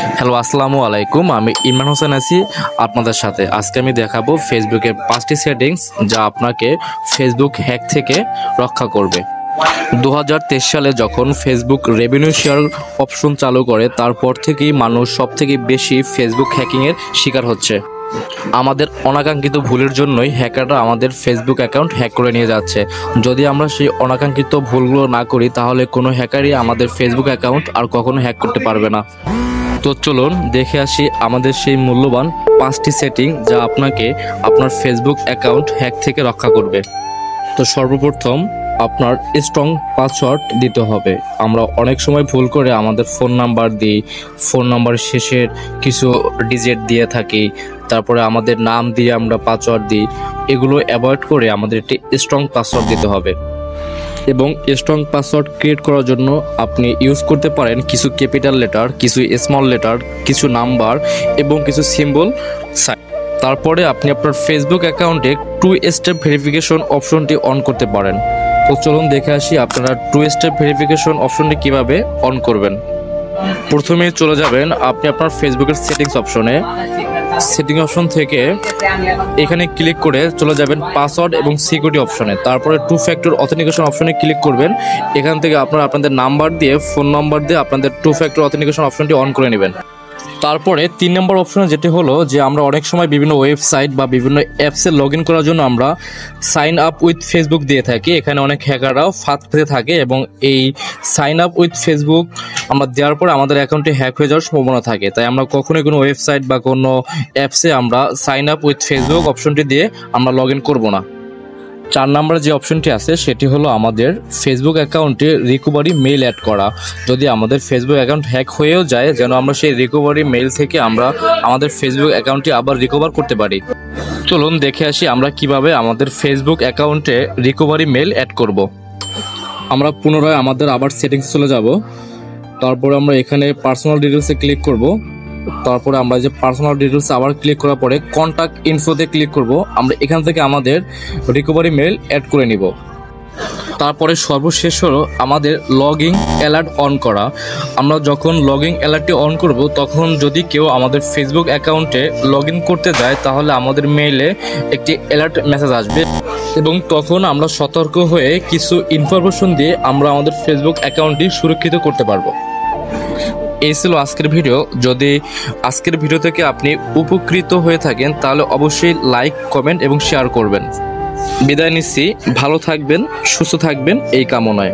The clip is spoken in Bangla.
হ্যালো, আসসালামু আলাইকুম। আমি ইমরান হোসেন আছি আপনাদের সাথে। আজকে আমি দেখাবো ফেসবুকের 5টি সেটিংস যা আপনাকে ফেসবুক হ্যাক থেকে রক্ষা করবে। 2023 সালে যখন ফেসবুক রেভিনিউ শেয়ার অপশন চালু করে, তারপর থেকেই মানুষ সবথেকে বেশি ফেসবুক হ্যাকিংয়ের শিকার হচ্ছে। আমাদের অনাকাঙ্ক্ষিত ভুলের জন্যই হ্যাকাররা আমাদের ফেসবুক অ্যাকাউন্ট হ্যাক করে নিয়ে যাচ্ছে। যদি আমরা সেই অনাকাঙ্ক্ষিত ভুলগুলো না করি, তাহলে কোনো হ্যাকারই আমাদের ফেসবুক অ্যাকাউন্ট আর কখনো হ্যাক করতে পারবে না। তো চলুন দেখে আসি আমাদের সেই মূল্যবান 5টি সেটিং যা আপনাকে আপনার ফেসবুক অ্যাকাউন্ট হ্যাক থেকে রক্ষা করবে। তো সর্বপ্রথম আপনার স্ট্রং পাসওয়ার্ড দিতে হবে। আমরা অনেক সময় ভুল করে আমাদের ফোন নাম্বার দিই, ফোন নাম্বার শেষের কিছু ডিজিট দিয়ে থাকি, তারপরে আমাদের নাম দিয়ে আমরা পাসওয়ার্ড দিই। এগুলো অ্যাভয়েড করে আমাদের একটি স্ট্রং পাসওয়ার্ড দিতে হবে। এবং স্ট্রং পাসওয়ার্ড ক্রিয়েট করার জন্য আপনি ইউজ করতে পারেন কিছু ক্যাপিটাল লেটার, কিছু স্মল লেটার, কিছু নাম্বার এবং কিছু সিম্বল। তারপরে আপনি আপনার ফেসবুক অ্যাকাউন্টে 2 স্টেপ ভেরিফিকেশন অপশনটি অন করতে পারেন। তো চলুন দেখে আসি আপনারা 2 স্টেপ ভেরিফিকেশন অপশনটি কিভাবে অন করবেন। প্রথমে চলে যাবেন আপনি আপনার ফেসবুকের সেটিংস অপশনে। সেটিং অপশন থেকে এখানে ক্লিক করে চলে যাবেন পাসওয়ার্ড এবং সিকিউরিটি অপশনে। তারপরে 2 ফ্যাক্টর অথেন্টিকেশন অপশনে ক্লিক করবেন। এখান থেকে আপনারা আপনাদের নাম্বার দিয়ে, ফোন নাম্বার দিয়ে আপনাদের 2 ফ্যাক্টর অথেন্টিকেশন অপশনটি অন করে নেবেন। তারপরে 3 নম্বর অপশনে যেটি হলো যে আমরা অনেক সময় বিভিন্ন ওয়েবসাইট বা বিভিন্ন অ্যাপসে লগ ইন করার জন্য আমরা সাইন আপ উইথ ফেসবুক দিয়ে থাকি। এখানে অনেক হ্যাকাররাও ফাঁদ পেতে থাকে এবং এই সাইন আপ উইথ ফেসবুক আমরা দেওয়ার পরে আমাদের অ্যাকাউন্টে হ্যাক হয়ে যাওয়ার সম্ভাবনা থাকে। তাই আমরা কখনোই কোনো ওয়েবসাইট বা কোনো অ্যাপসে আমরা সাইন আপ উইথ ফেসবুক অপশনটি দিয়ে আমরা লগ ইন করবো না। 4 নম্বরে যে অপশনটি আছে সেটি হলো আমাদের ফেসবুক অ্যাকাউন্টে রিকভারি মেইল অ্যাড করা। যদি আমাদের ফেসবুক অ্যাকাউন্ট হ্যাক হয়েও যায়, যেন আমরা সেই রিকভারি মেইল থেকে আমরা আমাদের ফেসবুক অ্যাকাউন্টটি আবার রিকভার করতে পারি। চলুন দেখে আসি আমরা কিভাবে আমাদের ফেসবুক অ্যাকাউন্টে রিকভারি মেইল অ্যাড করব। আমরা পুনরায় আমাদের আবার সেটিংস চলে যাব। তারপরে আমরা এখানে পার্সোনাল ডিটেলসে ক্লিক করব। তারপরে আমরা যে পার্সোনাল ডিটেলস আবার ক্লিক করার পরে কন্ট্যাক্ট ইনফোতে ক্লিক করব। আমরা এখান থেকে আমাদের রিকভারি মেইল অ্যাড করে নিব। তারপরে সর্বশেষ হলো আমাদের লগইন অ্যালার্ট অন করা। আমরা যখন লগইন অ্যালার্টটি অন করব, তখন যদি কেউ আমাদের ফেসবুক অ্যাকাউন্টে লগ ইন করতে যায়, তাহলে আমাদের মেইলে একটি অ্যালার্ট মেসেজ আসবে এবং তখন আমরা সতর্ক হয়ে কিছু ইনফরমেশন দিয়ে আমরা আমাদের ফেসবুক অ্যাকাউন্টটি সুরক্ষিত করতে পারবো। এই ছিল আজকের ভিডিও। যদি আজকের ভিডিও থেকে আপনি উপকৃত হয়ে থাকেন, তাহলে অবশ্যই লাইক, কমেন্ট এবং শেয়ার করবেন। বিদায় নিচ্ছি। ভালো থাকবেন, সুস্থ থাকবেন এই কামনায়।